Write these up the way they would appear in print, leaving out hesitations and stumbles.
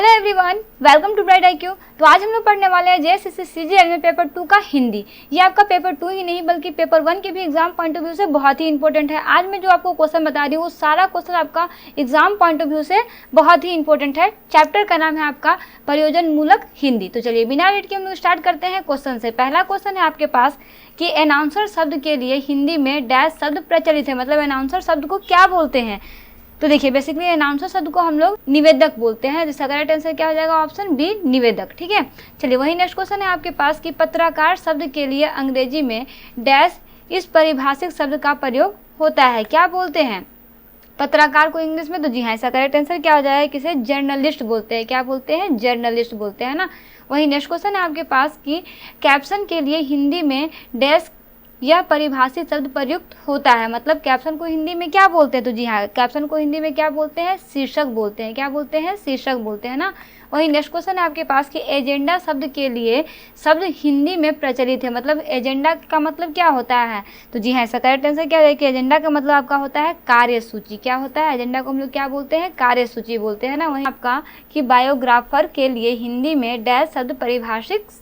Hello everyone, welcome to bright IQ। तो आज हम लोग पढ़ने वाले हैं JSSC CGL में पेपर 2 का हिंदी। ये आपका पेपर 2 ही नहीं बल्कि पेपर 1 के भी एग्जाम पॉइंट ऑफ व्यू से बहुत ही इंपॉर्टेंट है। आज मैं जो आपको क्वेश्चन बता रही हूँ वो सारा क्वेश्चन आपका एग्जाम पॉइंट ऑफ व्यू से बहुत ही इंपॉर्टेंट है। चैप्टर का नाम है आपका प्रयोजन मूलक हिंदी। तो चलिए बिना लेट के हम लोग स्टार्ट करते हैं क्वेश्चन से। पहला क्वेश्चन है आपके पास कि अनाउंसर शब्द के लिए हिंदी में डैश शब्द प्रचलित है, मतलब अनाउंसर शब्द को क्या बोलते हैं। तो देखिए बेसिकली अनाउंसर शब्द को हम लोग निवेदक बोलते हैं, जिसका करेक्ट आंसर क्या हो जाएगा, ऑप्शन बी निवेदक। ठीक है, चलिए वही नेक्स्ट क्वेश्चन है आपके पास कि पत्रकार शब्द के लिए अंग्रेजी में डैश इस परिभाषिक शब्द का प्रयोग होता है, क्या बोलते हैं पत्रकार को इंग्लिश में। तो जी हाँ, इसका करेक्ट आंसर क्या हो जाएगा, किसे जर्नलिस्ट बोलते हैं, क्या बोलते हैं, जर्नलिस्ट बोलते हैं ना। वही नेक्स्ट क्वेश्चन है आपके पास कि कैप्शन के लिए हिंदी में डैश यह परिभाषित शब्द प्रयुक्त होता है, मतलब कैप्शन को हिंदी में क्या बोलते हैं। तो जी हाँ, कैप्शन को हिंदी में क्या बोलते हैं, शीर्षक बोलते हैं, क्या बोलते हैं, शीर्षक बोलते हैं ना। वही नेक्स्ट क्वेश्चन है आपके पास कि एजेंडा शब्द के लिए शब्द हिंदी में प्रचलित है, मतलब एजेंडा का मतलब क्या होता है। तो जी हाँ, इसका करेक्ट आंसर क्या है कि एजेंडा का मतलब आपका होता है कार्यसूची। क्या होता है, एजेंडा को हम लोग क्या बोलते हैं, कार्यसूची बोलते हैं ना। वही आपका कि बायोग्राफर के लिए हिंदी में डैश शब्द परिभाषित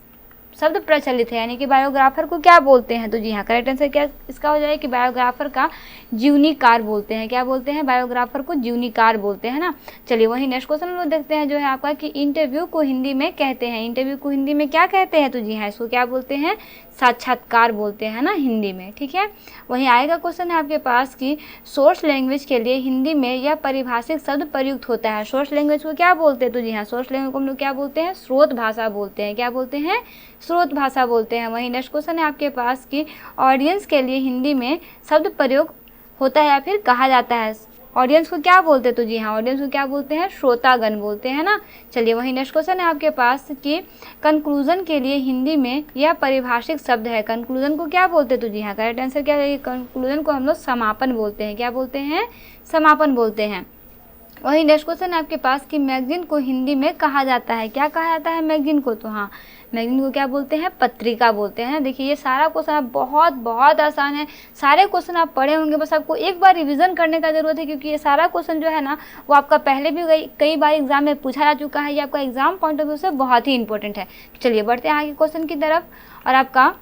शब्द प्रचलित है, यानी कि बायोग्राफर को क्या बोलते हैं। तो जी हाँ, करेक्ट आंसर क्या इसका हो जाएगा कि बायोग्राफर का जीवनीकार बोलते हैं, क्या बोलते हैं, बायोग्राफर को जीवनीकार बोलते हैं ना। चलिए वही नेक्स्ट क्वेश्चन हम लोग देखते हैं जो है आपका कि इंटरव्यू को हिंदी में कहते हैं, इंटरव्यू को हिंदी में क्या कहते हैं। तो जी हाँ, इसको क्या बोलते हैं, साक्षात्कार बोलते हैं ना हिंदी में। ठीक है, वहीं आएगा क्वेश्चन है आपके पास कि सोर्स लैंग्वेज के लिए हिंदी में यह परिभाषित शब्द प्रयुक्त होता है, सोर्स लैंग्वेज को क्या बोलते हैं। तो जी हाँ, सोर्स लैंग्वेज को हम लोग क्या बोलते हैं, स्रोत भाषा बोलते हैं, क्या बोलते हैं, स्रोत भाषा बोलते हैं। वहीं नेक्स्ट क्वेश्चन है आपके पास कि ऑडियंस के लिए हिंदी में शब्द प्रयोग होता है या फिर कहा जाता है, ऑडियंस को क्या बोलते हैं। तो जी हाँ, ऑडियंस को क्या बोलते हैं, श्रोतागण बोलते हैं ना। चलिए वही नेक्स्ट क्वेश्चन है आपके पास कि कंक्लूजन के लिए हिंदी में यह परिभाषिक शब्द है, कंक्लूजन को क्या बोलते हैं। तो जी हाँ, करेक्ट आंसर क्या है, कंक्लूजन को हम लोग समापन बोलते हैं, क्या बोलते हैं, समापन बोलते हैं। वही नेक्स्ट क्वेश्चन है आपके पास कि मैगजीन को हिंदी में कहा जाता है, क्या कहा जाता है मैगजीन को। तो हाँ, मैगजीन को क्या बोलते हैं, पत्रिका बोलते हैं। देखिए ये सारा क्वेश्चन आप बहुत आसान है, सारे क्वेश्चन आप पढ़े होंगे, बस आपको एक बार रिवीजन करने का जरूरत है, क्योंकि ये सारा क्वेश्चन जो है ना वो आपका पहले भी कई बार एग्जाम में पूछा जा चुका है। ये आपका एग्जाम पॉइंट ऑफ व्यू से बहुत ही इंपॉर्टेंट है। चलिए बढ़ते हैं आगे क्वेश्चन की तरफ, और आपका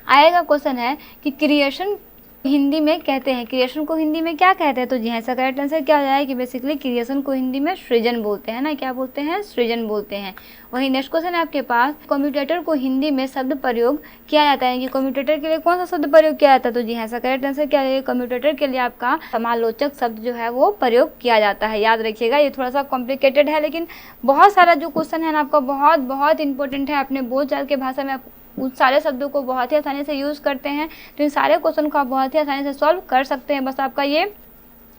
आएगा क्वेश्चन है कि क्रिएशन हिंदी में कहते हैं, क्रिएशन को हिंदी में क्या कहते हैं। तो जी हाँ, इसका करेक्ट आंसर क्या हो जाएगा कि बेसिकली क्रिएशन को हिंदी में सृजन बोलते हैं ना, क्या बोलते हैं, सृजन बोलते हैं। वही नेक्स्ट क्वेश्चन है आपके पास कम्यूटेटर को हिंदी में शब्द प्रयोग किया जाता है, कि कम्यूटेटर के लिए कौन सा शब्द प्रयोग किया जाता है। तो जी हाँ, इसका करेक्ट आंसर क्या है, कम्यूटेटर के लिए आपका समालोचक शब्द जो है वो प्रयोग किया जाता है। याद रखिएगा, ये थोड़ा सा कॉम्प्लिकेटेड है, लेकिन बहुत सारा जो क्वेश्चन है ना आपका बहुत इंपॉर्टेंट है। अपने बोलचाल के भाषा में उस सारे शब्दों को बहुत ही आसानी से यूज़ करते हैं, तो इन सारे क्वेश्चन को आप बहुत ही आसानी से सॉल्व कर सकते हैं। बस आपका ये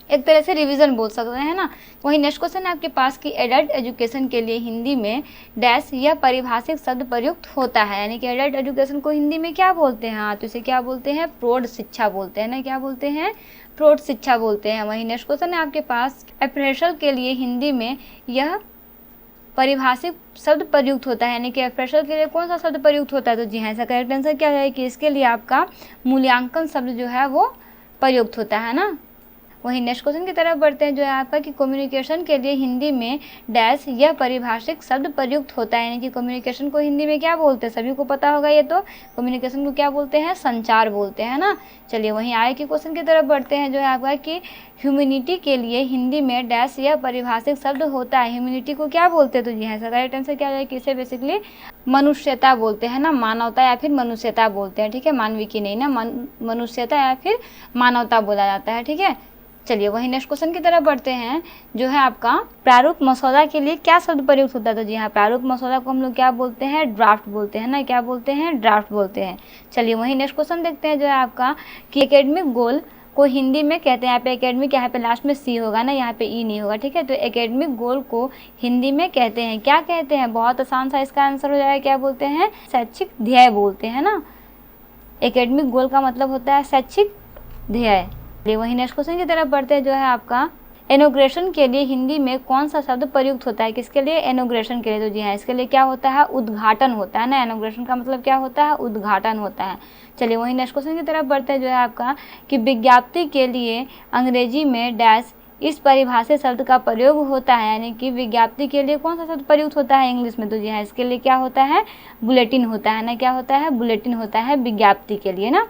एक तरह से रिवीजन बोल सकते हैं ना। वही नेक्स्ट क्वेश्चन है आपके पास कि एडल्ट एजुकेशन के लिए हिंदी में डैश यह परिभाषिक शब्द प्रयुक्त होता है, यानी कि एडल्ट एजुकेशन को हिंदी में क्या बोलते हैं। हाँ, तो इसे क्या बोलते हैं, प्रौढ़ शिक्षा बोलते हैं ना, क्या बोलते हैं, प्रौढ़ शिक्षा बोलते हैं। वही नेक्स्ट क्वेश्चन है आपके पास अप्रेजल के लिए हिंदी में यह परिभाषिक शब्द प्रयुक्त होता है, यानी कि अप्रेजल के लिए कौन सा शब्द प्रयुक्त होता है। तो जी हाँ, इसका करेक्ट आंसर क्या है कि इसके लिए आपका मूल्यांकन शब्द जो है वो प्रयुक्त होता है ना। वही नेक्स्ट क्वेश्चन की तरफ बढ़ते हैं जो है आपका कि कम्युनिकेशन के लिए हिंदी में डैश यह परिभाषिक शब्द प्रयुक्त होता है, यानी कि कम्युनिकेशन को हिंदी में क्या बोलते हैं, सभी को पता होगा ये तो, कम्युनिकेशन को क्या बोलते हैं, संचार बोलते हैं ना। चलिए वहीं आगे के क्वेश्चन की तरफ बढ़ते हैं जो है आपका कि ह्यूमैनिटी के लिए हिंदी में डैश यह परिभाषिक शब्द होता है, ह्यूमैनिटी को क्या बोलते हैं। तो जी हाँ, इसका करेक्ट आंसर क्या है कि इसे बेसिकली मनुष्यता बोलते हैं ना, मानवता या फिर मनुष्यता बोलते हैं। ठीक है, मानविकी नहीं ना, मनुष्यता या फिर मानवता बोला जाता है। ठीक है, चलिए वही नेक्स्ट क्वेश्चन की तरफ बढ़ते हैं जो है आपका प्रारूप मसौदा के लिए क्या शब्द प्रयुक्त होता है। तो जी हाँ, प्रारूप मसौदा को हम लोग क्या बोलते हैं, ड्राफ्ट बोलते हैं ना, क्या बोलते हैं, ड्राफ्ट बोलते हैं। चलिए वही नेक्स्ट क्वेश्चन देखते हैं जो है आपका कि एकेडमिक गोल को हिंदी में कहते हैं, यहाँ पे एकेडमिक, यहाँ पे लास्ट में सी होगा ना, यहाँ पे ई नहीं होगा। ठीक है, तो एकेडमिक गोल को हिंदी में कहते हैं, क्या कहते हैं, बहुत आसान सा इसका आंसर हो जाएगा, क्या बोलते हैं, शैक्षिक ध्येय बोलते हैं ना। एकेडमिक गोल का मतलब होता है शैक्षिक ध्येय। वही नेक्स्ट क्वेश्चन की तरफ बढ़ते हैं जो है आपका इनॉग्रेशन के लिए हिंदी में कौन सा शब्द प्रयुक्त होता है, किसके लिए, इनॉग्रेशन के लिए। तो जी हाँ, इसके लिए क्या होता है, उद्घाटन होता है ना, इनॉग्रेशन का मतलब क्या होता है, उद्घाटन होता है। चलिए वही नेक्स्ट क्वेश्चन की तरफ बढ़ते हैं जो है आपका कि विज्ञप्ति के लिए अंग्रेजी में डैश इस परिभाषित शब्द का प्रयोग होता है, यानी कि विज्ञप्ति के लिए कौन सा शब्द प्रयुक्त होता है इंग्लिश में, तो जी हाँ इसके लिए क्या होता है, बुलेटिन होता है ना, क्या होता है, बुलेटिन होता है विज्ञप्ति के लिए ना।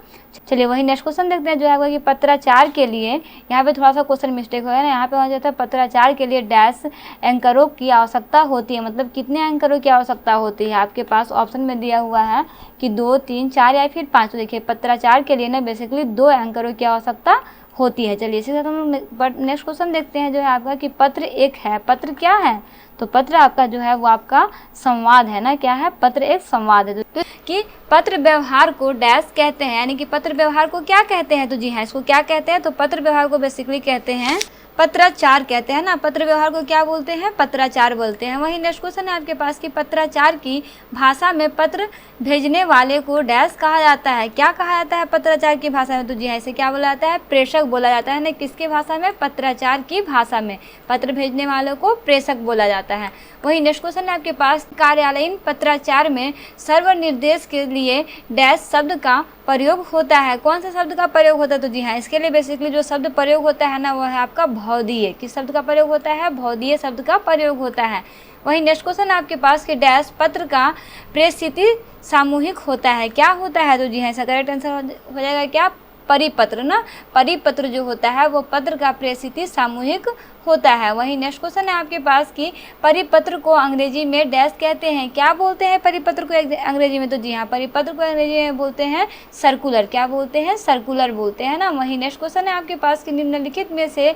चलिए वही नेक्स्ट क्वेश्चन देखते हैं जो है कि पत्राचार के लिए, यहाँ पे थोड़ा सा क्वेश्चन मिस्टेक हो गया ना, यहाँ पे हो जाता है पत्राचार के लिए डैश एंकरों की आवश्यकता होती है, मतलब कितने एंकरों की आवश्यकता होती है। आपके पास ऑप्शन में दिया हुआ है कि 2, 3, 4 या फिर 5। तो देखिए पत्राचार के लिए ना बेसिकली 2 एंकरों की आवश्यकता होती है। चलिए इसी के साथ हम लोग नेक्स्ट क्वेश्चन देखते हैं जो है आपका कि पत्र एक है। पत्र क्या है, तो पत्र आपका जो है वो आपका संवाद है ना, क्या है, पत्र एक संवाद है। तो कि पत्र व्यवहार को डैश कहते हैं, यानी कि पत्र व्यवहार को क्या कहते हैं, तो जी हाँ इसको क्या कहते हैं, तो पत्र व्यवहार को बेसिकली कहते हैं पत्राचार कहते हैं ना। पत्र व्यवहार को क्या बोलते हैं, पत्राचार बोलते हैं। वही नेक्स्ट क्वेश्चन है आपके पास कि पत्राचार की भाषा में पत्र भेजने वाले को डैश कहा जाता है, क्या कहा जाता है पत्राचार की भाषा में, तो जी हाँ इसे क्या बोला जाता है, प्रेषक बोला जाता है ना। किसके भाषा में, पत्राचार की भाषा में पत्र भेजने वालों को प्रेषक बोला जाता है। वही नेक्स्ट क्वेश्चन है आपके पास, कार्यालयीन पत्राचार में सर्वर निर्देश के लिए डैश शब्द का प्रयोग होता है, कौन सा शब्द का प्रयोग होता है, तो जी हाँ इसके लिए बेसिकली जो शब्द प्रयोग होता है ना वो है आपका भौदीय। किस शब्द का प्रयोग होता है, भौदीय शब्द का प्रयोग होता है। वही नेक्स्ट क्वेश्चन आपके पास कि डैश पत्र का प्रेषित सामूहिक होता है, क्या होता है, तो जी हाँ इसका करेक्ट आंसर हो जाएगा क्या, परिपत्र ना। परिपत्र जो होता है वो पत्र का प्रेषित सामूहिक होता है। वही नेक्स्ट क्वेश्चन है आपके पास कि परिपत्र को अंग्रेजी में डैश कहते हैं, क्या बोलते हैं परिपत्र को अंग्रेजी में, तो जी हाँ परिपत्र को अंग्रेजी में बोलते हैं सर्कुलर, क्या बोलते हैं, सर्कुलर बोलते हैं ना। वही नेक्स्ट क्वेश्चन है आपके पास कि निम्नलिखित में से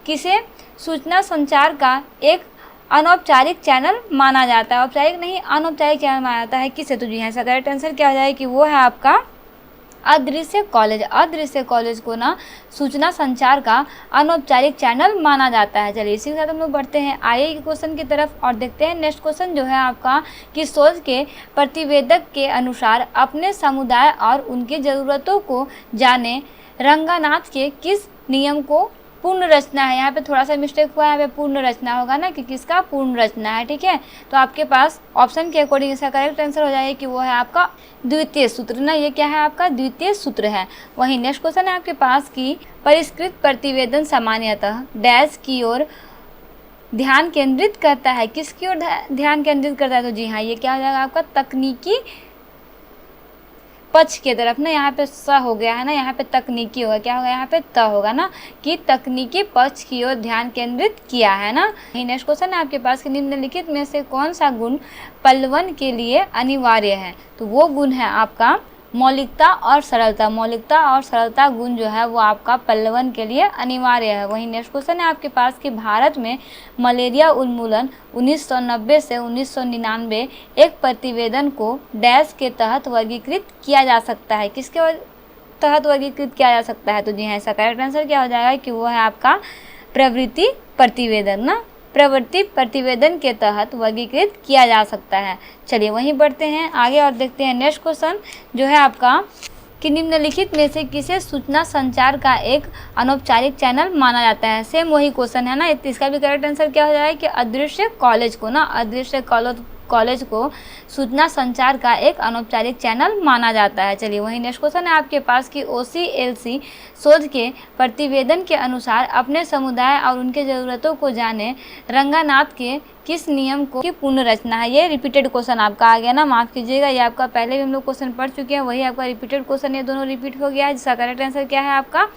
किसे सूचना संचार का एक अनौपचारिक चैनल माना जाता है, औपचारिक नहीं अनौपचारिक चैनल माना जाता है, किसे, तो जी हाँ इसका करेक्ट आंसर क्या हो जाएगा कि वो है आपका अदृश्य कॉलेज। अदृश्य कॉलेज को ना सूचना संचार का अनौपचारिक चैनल माना जाता है। चलिए इसी के साथ हम लोग बढ़ते हैं आगे के क्वेश्चन की तरफ और देखते हैं नेक्स्ट क्वेश्चन जो है आपका कि शोध के प्रतिवेदक के अनुसार अपने समुदाय और उनकी ज़रूरतों को जाने रंगानाथ के किस नियम को पूर्ण रचना है। यहाँ पे थोड़ा सा मिस्टेक हुआ है, यहाँ पे पूर्ण रचना होगा ना कि किसका पूर्ण रचना है, ठीक है। तो आपके पास ऑप्शन के अकॉर्डिंग इसका करेक्ट आंसर हो जाएगा कि वो है आपका द्वितीय सूत्र ना, ये क्या है आपका द्वितीय सूत्र है। वही नेक्स्ट क्वेश्चन है आपके पास कि परिष्कृत प्रतिवेदन सामान्यतः डैश की ओर ध्यान केंद्रित करता है, किसकी ओर ध्यान केंद्रित करता है, तो जी हाँ ये क्या हो जाएगा आपका तकनीकी पक्ष की तरफ ना। यहाँ पे स हो गया है ना, यहाँ पे तकनीकी होगा, क्या होगा यहाँ पे त होगा ना कि तकनीकी पक्ष की ओर ध्यान केंद्रित किया है ना। नेक्स्ट क्वेश्चन है आपके पास कि निम्नलिखित में से कौन सा गुण पल्लवन के लिए अनिवार्य है, तो वो गुण है आपका मौलिकता और सरलता। मौलिकता और सरलता गुण जो है वो आपका पल्लवन के लिए अनिवार्य है। वहीं नेक्स्ट क्वेश्चन है आपके पास कि भारत में मलेरिया उन्मूलन 1990 से 1999 एक प्रतिवेदन को डैश के तहत वर्गीकृत किया जा सकता है, किसके तहत वर्गीकृत किया जा सकता है, तो जी हाँ इसका करेक्ट आंसर क्या हो जाएगा कि वो है आपका प्रवृत्ति प्रतिवेदन ना। प्रवृत्ति प्रतिवेदन के तहत वर्गीकृत किया जा सकता है। चलिए वहीं बढ़ते हैं आगे और देखते हैं नेक्स्ट क्वेश्चन जो है आपका कि निम्नलिखित में से किसे सूचना संचार का एक अनौपचारिक चैनल माना जाता है। सेम वही क्वेश्चन है ना, इसका भी करेक्ट आंसर क्या हो जाएगा कि अदृश्य कॉलेज को ना, अदृश्य कॉलेज को सूचना संचार का एक अनौपचारिक चैनल माना जाता है। चलिए वही नेक्स्ट क्वेश्चन है आपके पास कि OCLC शोध के प्रतिवेदन के अनुसार अपने समुदाय और उनके ज़रूरतों को जाने रंगानाथ के किस नियम को की पूर्ण रचना है। ये रिपीटेड क्वेश्चन आपका आ गया ना, माफ़ कीजिएगा, ये आपका पहले भी हम लोग क्वेश्चन पढ़ चुके हैं, वही आपका रिपीटेड क्वेश्चन, ये दोनों रिपीट हो गया है, जिसका करेक्ट आंसर क्या है आपका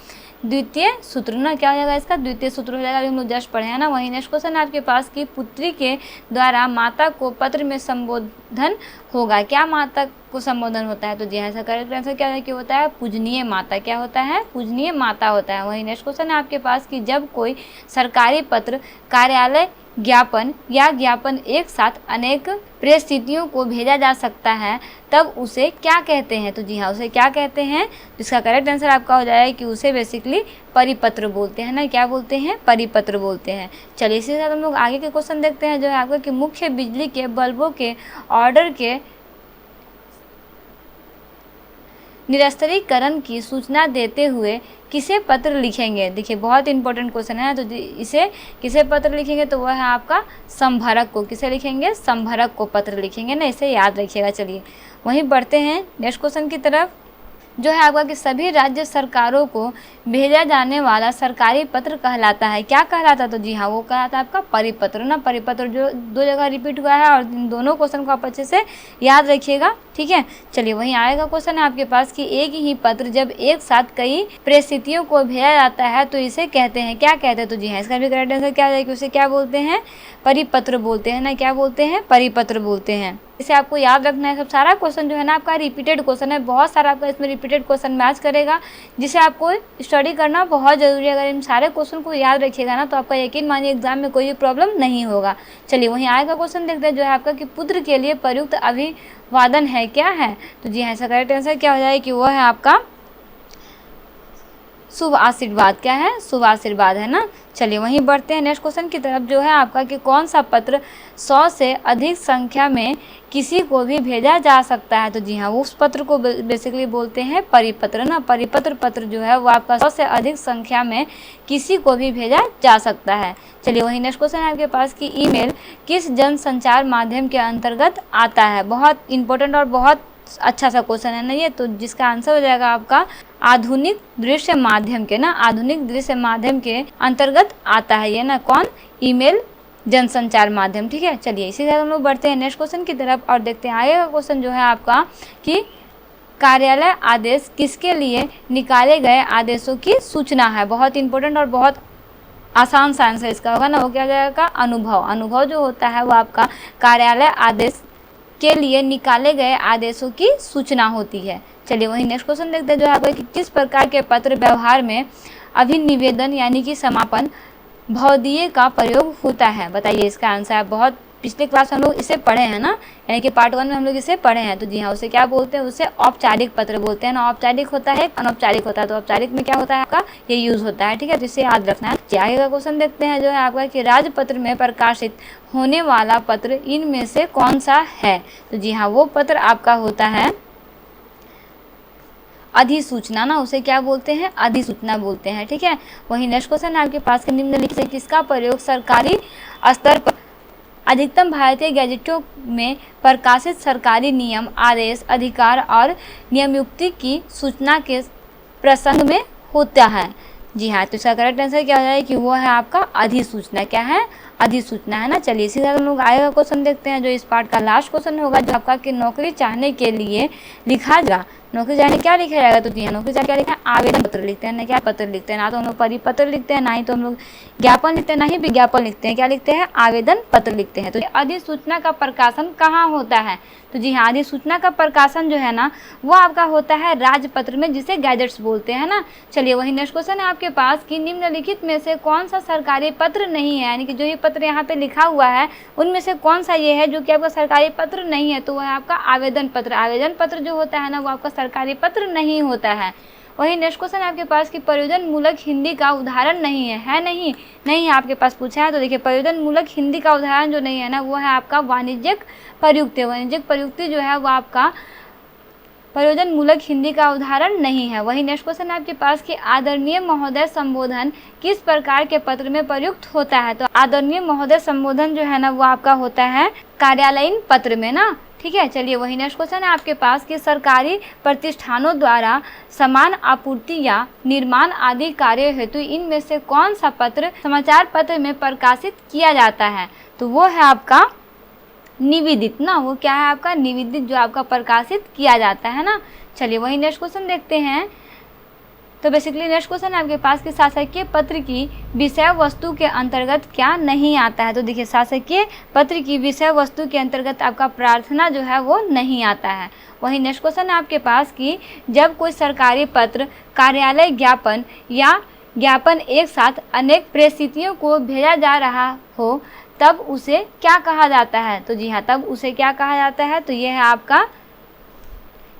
द्वितीय सूत्र ना। क्या हो जाएगा इसका द्वितीय सूत्र हो जाएगा, अभी हम लोग जस्ट पढ़े हैं ना। वही नेक्स्ट क्वेश्चन है आपके पास कि पुत्री के द्वारा माता को पत्र में संबोधन होगा, क्या माता को संबोधन होता है, तो जी हाँ इसका करेक्ट आंसर क्या है कि होता है पूजनीय माता। क्या होता है, पूजनीय माता होता है। वही नेक्स्ट क्वेश्चन है आपके पास कि जब कोई सरकारी पत्र, कार्यालय ज्ञापन या ज्ञापन एक साथ अनेक परिस्थितियों को भेजा जा सकता है तब उसे क्या कहते हैं, तो जी हाँ उसे क्या कहते हैं, इसका करेक्ट आंसर आपका हो जाएगा कि उसे बेसिकली परिपत्र बोलते हैं ना। क्या बोलते हैं, परिपत्र बोलते हैं। चलिए इसी के साथ हम लोग आगे के क्वेश्चन देखते हैं जो है आपका कि मुख्य बिजली के बल्बों के ऑर्डर के निरस्तीकरण की सूचना देते हुए किसे पत्र लिखेंगे। देखिए बहुत इंपॉर्टेंट क्वेश्चन है, तो इसे किसे पत्र लिखेंगे, तो वह है आपका संभरक को। किसे लिखेंगे, संभरक को पत्र लिखेंगे ना, इसे याद रखिएगा। चलिए वहीं बढ़ते हैं नेक्स्ट क्वेश्चन की तरफ जो है आपका कि सभी राज्य सरकारों को भेजा जाने वाला सरकारी पत्र कहलाता है। क्या कहलाता है? तो जी हाँ, वो कहलाता है आपका परिपत्र ना। परिपत्र जो 2 जगह रिपीट हुआ है और इन दोनों क्वेश्चन को आप अच्छे से याद रखिएगा, ठीक है। चलिए वहीं आएगा क्वेश्चन है आपके पास कि एक ही पत्र जब एक साथ कई परिस्थितियों को भेजा जाता है तो इसे कहते हैं, क्या कहते हैं? तो जी हाँ, इसका भी करेक्ट आंसर क्या है कि उसे क्या बोलते हैं? परिपत्र बोलते हैं ना। क्या बोलते हैं? परिपत्र बोलते हैं। इसे आपको याद रखना है। सब सारा क्वेश्चन जो है ना आपका रिपीटेड क्वेश्चन है, बहुत सारा आपका इसमें रिपीटेड क्वेश्चन मैच करेगा, जिसे आपको स्टडी करना बहुत ज़रूरी है। अगर इन सारे क्वेश्चन को याद रखिएगा ना तो आपका यकीन मानिए एग्जाम में कोई भी प्रॉब्लम नहीं होगा। चलिए वहीं आएगा क्वेश्चन देखते हैं जो है आपका कि पुत्र के लिए प्रयुक्त अभिवादन है, क्या है? तो जी हाँ, इसका करेक्ट आंसर क्या हो जाए कि वो है आपका शुभ आशीर्वाद। क्या है? शुभ आशीर्वाद है ना। चलिए वहीं बढ़ते हैं नेक्स्ट क्वेश्चन की तरफ जो है आपका कि कौन सा पत्र 100 से अधिक संख्या में किसी को भी भेजा जा सकता है? तो जी हाँ, उस पत्र को बेसिकली बोलते हैं परिपत्र ना। परिपत्र पत्र जो है वो आपका 100 से अधिक संख्या में किसी को भी भेजा जा सकता है। चलिए वहीं नेक्स्ट क्वेश्चन है आपके पास कि ईमेल किस जन संचार माध्यम के अंतर्गत आता है? बहुत इंपॉर्टेंट और बहुत अच्छा सा क्वेश्चन है ना ये, तो जिसका आंसर हो जाएगा आपका आधुनिक दृश्य माध्यम के ना। आधुनिक दृश्य माध्यम के अंतर्गत आता है ये ना। कौन? ईमेल जनसंचार माध्यम, ठीक है। चलिए इसी तरह हम लोग बढ़ते हैं नेक्स्ट क्वेश्चन की तरफ और देखते हैं आगे का क्वेश्चन जो है आपका कि कार्यालय आदेश किसके लिए निकाले गए आदेशों की सूचना है? बहुत इंपॉर्टेंट और बहुत आसान सा आंसर इसका होगा ना। वो क्या हो जाएगा? अनुभव। अनुभव जो होता है वो आपका कार्यालय आदेश के लिए निकाले गए आदेशों की सूचना होती है। चलिए वहीं नेक्स्ट क्वेश्चन देखते हैं जो है कि किस प्रकार के पत्र व्यवहार में अभिनिवेदन यानी कि समापन भौदीय का प्रयोग होता है? बताइए इसका आंसर। आप बहुत पिछले क्लास हम लोग इसे पढ़े हैं ना, यानी कि पार्ट 1 में हम लोग इसे पढ़े हैं। तो जी हाँ, उसे क्या बोलते हैं? उसे औपचारिक पत्र बोलते हैं ना। औपचारिक होता है, अनौपचारिक होता है। तो औपचारिक में क्या होता है आपका? ये यूज होता है, ठीक है। तो इसे याद रखना है। आगे का क्वेश्चन देखते हैं जो है आपका कि राजपत्र में प्रकाशित होने वाला पत्र इनमें से कौन सा है? तो जी हाँ, वो पत्र आपका होता है अधिसूचना ना। उसे क्या बोलते हैं? अधिसूचना बोलते हैं, ठीक है। वहीं नेक्स्ट क्वेश्चन आपके पास के निम्नलिखित से किसका प्रयोग सरकारी स्तर पर अधिकतम भारतीय गैजेटों में प्रकाशित सरकारी नियम, आदेश, अधिकार और नियमयुक्ति की सूचना के प्रसंग में होता है? जी हाँ, तो इसका करेक्ट आंसर क्या हो जाए कि वो है आपका अधिसूचना। क्या है? अधिसूचना है ना। चलिए इसी तरह हम लोग आगे का क्वेश्चन देखते हैं जो इस पार्ट का लास्ट क्वेश्चन होगा जो आपका कि नौकरी चाहने के लिए लिखा जाएगा। नौकरी चाहने क्या लिखा जाएगा? तो जी हाँ, नौकरी चाहने क्या लिखा है? आवेदन पत्र लिखते हैं ना। क्या पत्र लिखते हैं? ना तो हम लोग परिपत्र लिखते हैं, ना ही तो हम लोग ज्ञापन लिखते हैं, ना ही विज्ञापन लिखते हैं। क्या लिखते हैं? आवेदन पत्र लिखते हैं। तो अधिसूचना का प्रकाशन कहाँ होता है? तो जी हाँ, अधिसूचना का प्रकाशन जो है ना वो आपका होता है राजपत्र में, जिसे गैजेट्स बोलते हैं ना। चलिए वही नेक्स्ट क्वेश्चन है आपके पास कि निम्नलिखित में से कौन सा सरकारी पत्र नहीं है? यानी कि जो ये पत्र यहाँ पे लिखा हुआ है उनमें से कौन सा ये है जो कि आपका सरकारी पत्र नहीं है? तो वह है आपका आवेदन पत्र। आवेदन पत्र जो होता है ना वो आपका सरकारी पत्र नहीं होता है। वही नेक्स्ट क्वेश्चन आपके पास कि प्रयोजन मूलक हिंदी का उदाहरण नहीं है? नहीं, नहीं आपके पास पूछा है। तो देखिए प्रयोजन मूलक हिंदी का उदाहरण जो नहीं है ना वो है आपका वाणिज्यिक प्रयुक्ति। वाणिज्यिक प्रयुक्ति जो है वो आपका प्रयोजन मूलक हिंदी का उदाहरण नहीं है। वही नेक्स्ट क्वेश्चन आपके पास कि आदरणीय महोदय संबोधन किस प्रकार के पत्र में प्रयुक्त होता है? तो आदरणीय महोदय संबोधन जो है ना वो आपका होता है कार्यालयीन पत्र में ना, ठीक है। चलिए वही नेक्स्ट क्वेश्चन है आपके पास कि सरकारी प्रतिष्ठानों द्वारा सामान आपूर्ति या निर्माण आदि कार्य हेतु इनमें से कौन सा पत्र समाचार पत्र में प्रकाशित किया जाता है? तो वो है आपका निवेदित ना। वो क्या है आपका? निवेदित, जो आपका प्रकाशित किया जाता है ना। चलिए वही नेक्स्ट क्वेश्चन देखते हैं। तो बेसिकली नेक्स्ट क्वेश्चन आपके पास कि शासकीय पत्र की विषय वस्तु के अंतर्गत क्या नहीं आता है? तो देखिए शासकीय पत्र की विषय वस्तु के अंतर्गत आपका प्रार्थना जो है वो नहीं आता है। वही नेक्स्ट क्वेश्चन है आपके पास कि जब कोई सरकारी पत्र, कार्यालय ज्ञापन या ज्ञापन एक साथ अनेक परिस्थितियों को भेजा जा रहा हो तब उसे क्या कहा जाता है? तो जी हाँ, तब उसे क्या कहा जाता है? तो ये है आपका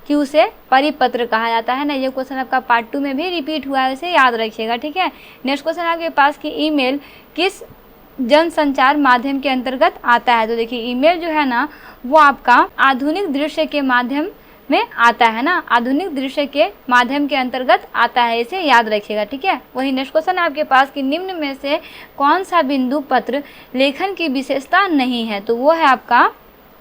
कि उसे परिपत्र कहा जाता है ना। ये क्वेश्चन आपका पार्ट 2 में भी रिपीट हुआ है, इसे याद रखिएगा, ठीक है। नेक्स्ट क्वेश्चन आपके पास कि ईमेल किस जनसंचार माध्यम के अंतर्गत आता है? तो देखिए ईमेल जो है ना वो आपका आधुनिक दृश्य के माध्यम में आता है ना। आधुनिक दृश्य के माध्यम के अंतर्गत आता है, इसे याद रखिएगा, ठीक है। वही नेक्स्ट क्वेश्चन आपके पास कि निम्न में से कौन सा बिंदु पत्र लेखन की विशेषता नहीं है? तो वो है आपका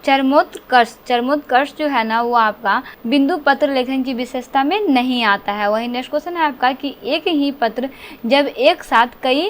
चरमोत्कर्ष जो है ना वो आपका बिंदु पत्र लेखन की विशेषता में नहीं आता है। वही नेक्स्ट क्वेश्चन है आपका कि एक ही पत्र जब एक साथ कई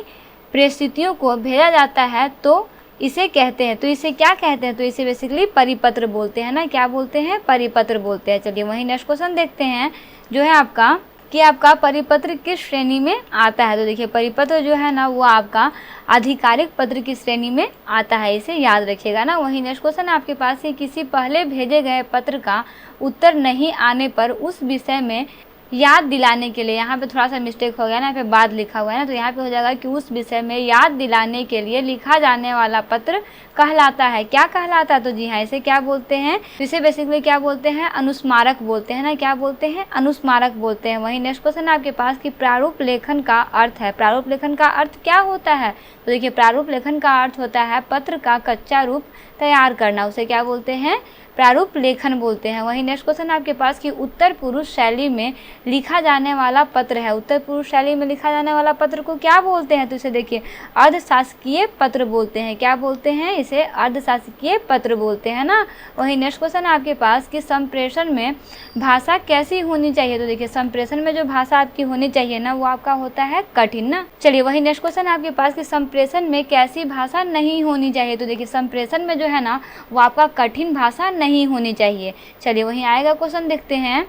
परिस्थितियों को भेजा जाता है तो इसे कहते हैं, तो इसे क्या कहते हैं, तो इसे बेसिकली परिपत्र बोलते हैं ना, क्या बोलते हैं, परिपत्र बोलते हैं। चलिए वही नेक्स्ट क्वेश्चन देखते हैं जो है आपका कि आपका परिपत्र किस श्रेणी में आता है। तो देखिए परिपत्र जो है ना वो आपका आधिकारिक पत्र की श्रेणी में आता है, इसे याद रखिएगा ना। वही नेक्स्ट क्वेश्चन आपके पास है किसी पहले भेजे गए पत्र का उत्तर नहीं आने पर उस विषय में याद दिलाने के लिए, यहाँ पे थोड़ा सा मिस्टेक हो गया ना, यहाँ पे बाद लिखा हुआ है ना, तो यहाँ पे हो जाएगा कि उस विषय में याद दिलाने के लिए लिखा जाने वाला पत्र कहलाता है। क्या कहलाता है, तो जी हाँ इसे क्या बोलते हैं, इसे बेसिकली क्या बोलते हैं, अनुस्मारक बोलते हैं ना, क्या बोलते हैं, अनुस्मारक बोलते हैं। वही नेक्स्ट क्वेश्चन आपके पास कि प्रारूप लेखन का अर्थ है, प्रारूप लेखन का अर्थ क्या होता है। तो देखिए प्रारूप लेखन का अर्थ होता है पत्र का कच्चा रूप तैयार करना, उसे क्या बोलते हैं, प्रारूप लेखन बोलते हैं। वही नेक्स्ट क्वेश्चन आपके पास कि उत्तर पूर्व शैली में लिखा जाने वाला पत्र है, उत्तर पूर्व शैली में लिखा जाने वाला पत्र को क्या बोलते हैं, तो इसे देखिए अर्धशासकीय पत्र बोलते हैं। क्या बोलते हैं, इसे अर्धशासकीय पत्र बोलते हैं ना। वही नेक्स्ट क्वेश्चन आपके पास कि संप्रेषण में भाषा कैसी होनी चाहिए। तो देखिए संप्रेषण में जो भाषा आपकी होनी चाहिए ना वो आपका होता है कठिन ना। चलिए वही नेक्स्ट क्वेश्चन आपके पास कि संप्रेषण में कैसी भाषा नहीं होनी चाहिए। तो देखिए संप्रेषण में जो है ना वो आपका कठिन भाषा नहीं होनी चाहिए। चलिए वहीं आएगा क्वेश्चन देखते हैं,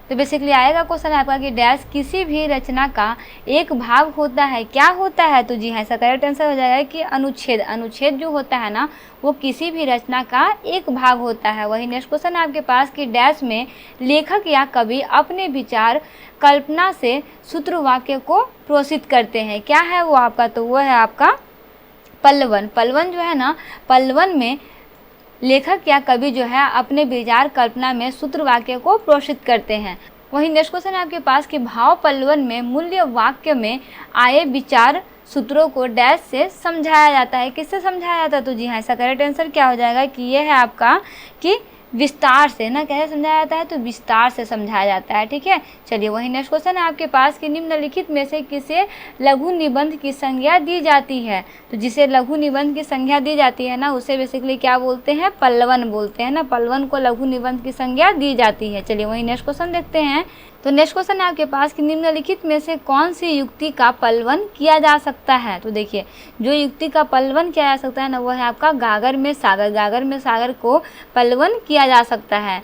तो बेसिकली आएगा क्वेश्चन आपका कि डैश किसी भी रचना का एक भाग होता है, क्या होता है, तो जी हाँ इसका करेक्ट आंसर हो जाएगा कि अनुच्छेद। अनुच्छेद जो होता है ना वो किसी भी रचना का एक भाग होता है। वही नेक्स्ट क्वेश्चन आपके पास कि डैश में लेखक या कवि अपने विचार कल्पना से सूत्र वाक्य को प्रोषित करते हैं, क्या है वो आपका, तो वो है आपका पल्लवन। पल्लवन जो है ना, पल्लवन में लेखक या कवि जो है अपने विचार कल्पना में सूत्र वाक्य को प्रोषित करते हैं। वही नेक्स्ट क्वेश्चन आपके पास कि भाव पल्लवन में मूल्य वाक्य में आए विचार सूत्रों को डैश से समझाया जाता है, किससे समझाया जाता है, तो जी हाँ इसका करेक्ट आंसर क्या हो जाएगा कि ये है आपका कि विस्तार से ना, कैसे समझाया जाता है, तो विस्तार से समझाया जाता है। ठीक है, चलिए वही नेक्स्ट क्वेश्चन है आपके पास कि निम्नलिखित में से किसे लघु निबंध की संज्ञा दी जाती है। तो जिसे लघु निबंध की संज्ञा दी जाती है ना उसे बेसिकली क्या बोलते हैं, पल्लवन बोलते हैं ना, पल्लवन को लघु निबंध की संज्ञा दी जाती है। चलिए वही नेक्स्ट क्वेश्चन देखते हैं, तो नेक्स्ट क्वेश्चन है आपके पास कि निम्नलिखित में से कौन सी युक्ति का पल्लवन किया जा सकता है। तो देखिए जो युक्ति का पल्लवन किया जा सकता है ना वो है आपका गागर में सागर, गागर में सागर को पल्लवन किया जा सकता है।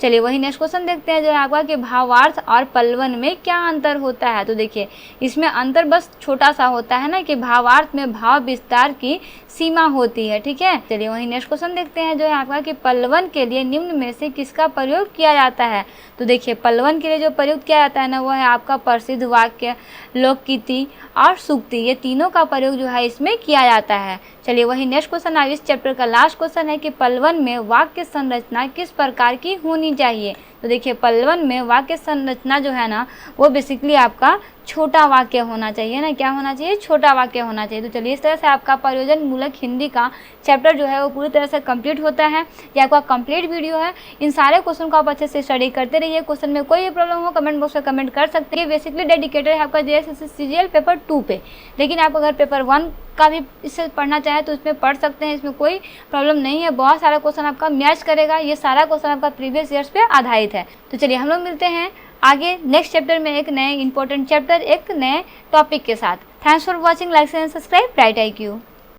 चलिए वही नेक्स्ट क्वेश्चन देखते हैं जो है आपका कि भावार्थ और पल्लवन में क्या अंतर होता है। तो देखिए इसमें अंतर बस छोटा सा होता है ना कि भावार्थ में भाव विस्तार की सीमा होती है। ठीक है, चलिए वही नेक्स्ट क्वेश्चन देखते हैं जो है आपका कि पल्लवन के लिए निम्न में से किसका प्रयोग किया जाता है। तो देखिए पल्लवन के लिए जो प्रयोग किया जाता है ना वो है आपका प्रसिद्ध वाक्य, लोकगीति और सूक्ति, ये तीनों का प्रयोग जो है इसमें किया जाता है। चलिए वही नेक्स्ट क्वेश्चन है इस चैप्टर का लास्ट क्वेश्चन है कि पल्लवन में वाक्य संरचना किस प्रकार की होनी चाहिए। तो देखिए पल्लवन में वाक्य संरचना जो है ना वो बेसिकली आपका छोटा वाक्य होना चाहिए ना, क्या होना चाहिए, छोटा वाक्य होना चाहिए। तो चलिए इस तरह से आपका प्रयोजन मूलक हिंदी का चैप्टर जो है वो पूरी तरह से कंप्लीट होता है। ये आपका कंप्लीट वीडियो है, इन सारे क्वेश्चन को आप अच्छे से स्टडी करते रहिए। क्वेश्चन में कोई भी प्रॉब्लम हो कमेंट बॉक्स में कमेंट कर सकते हैं। बेसिकली डेडिकेटेड है आपका JSSC CGL पेपर 2 पे, लेकिन आप अगर पेपर 1 का भी इससे पढ़ना चाहे तो इसमें पढ़ सकते हैं, इसमें कोई प्रॉब्लम नहीं है। बहुत सारा क्वेश्चन आपका मैच करेगा, ये सारा क्वेश्चन आपका प्रीवियस ईयर्स पे आधारित है। तो चलिए हम लोग मिलते हैं आगे नेक्स्ट चैप्टर में एक नए इंपॉर्टेंट चैप्टर, एक नए टॉपिक के साथ। Thanks for watching, like and subscribe bright IQ।